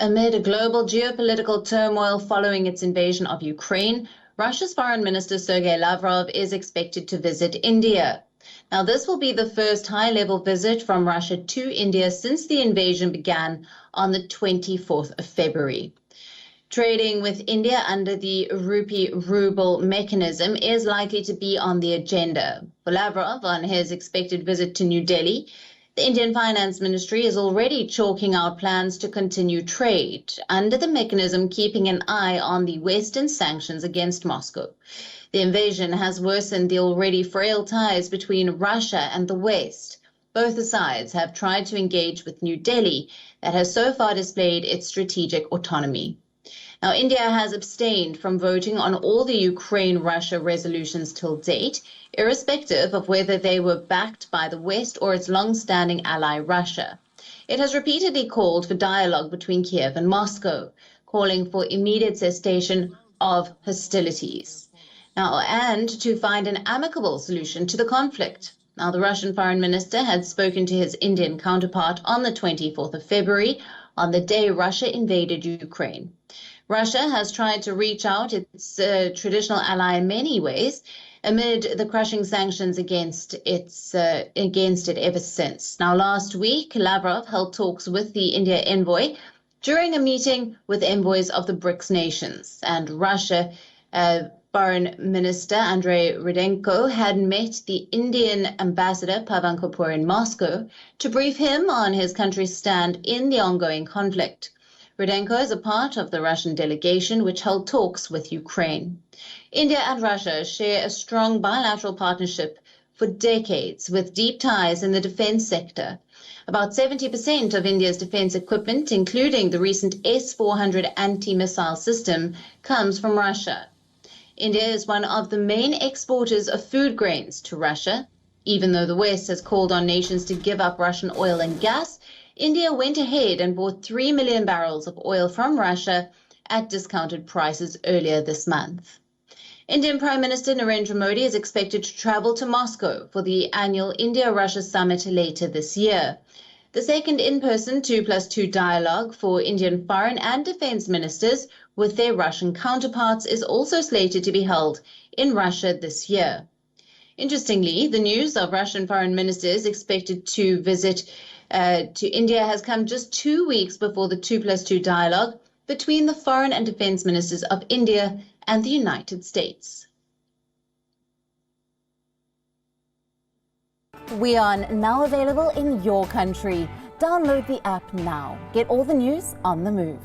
Amid a global geopolitical turmoil following its invasion of Ukraine, Russia's Foreign Minister Sergey Lavrov is expected to visit India. Now, this will be the first high-level visit from Russia to India since the invasion began on the 24th of February. Trading with India under the rupee-ruble mechanism is likely to be on the agenda. For Lavrov, on his expected visit to New Delhi, the Indian Finance Ministry is already chalking out plans to continue trade under the mechanism, keeping an eye on the Western sanctions against Moscow. The invasion has worsened the already frail ties between Russia and the West. Both sides have tried to engage with New Delhi, that has so far displayed its strategic autonomy. Now, India has abstained from voting on all the Ukraine-Russia resolutions till date, irrespective of whether they were backed by the West or its long-standing ally Russia. It has repeatedly called for dialogue between Kiev and Moscow, calling for immediate cessation of hostilities. Now, and to find an amicable solution to the conflict. Now, the Russian foreign minister had spoken to his Indian counterpart on the 24th of February, on the day Russia invaded Ukraine. Russia has tried to reach out its traditional ally in many ways amid the crushing sanctions against it ever since. Now, last week, Lavrov held talks with the India envoy during a meeting with envoys of the BRICS nations, and Russia Foreign Minister Andrei Rudenko had met the Indian ambassador Pavan Kapoor in Moscow to brief him on his country's stand in the ongoing conflict. Rudenko is a part of the Russian delegation which held talks with Ukraine. India and Russia share a strong bilateral partnership for decades with deep ties in the defense sector. About 70% of India's defense equipment, including the recent S-400 anti-missile system, comes from Russia. India is one of the main exporters of food grains to Russia. Even though the West has called on nations to give up Russian oil and gas, India went ahead and bought 3 million barrels of oil from Russia at discounted prices earlier this month. Indian Prime Minister Narendra Modi is expected to travel to Moscow for the annual India-Russia summit later this year. The second in-person 2+2 dialogue for Indian foreign and defense ministers with their Russian counterparts is also slated to be held in Russia this year. Interestingly, the news of Russian foreign ministers expected to visit to India has come just 2 weeks before the 2+2 dialogue between the foreign and defense ministers of India and the United States. WION, now available in your country. Download the app now. Get all the news on the move.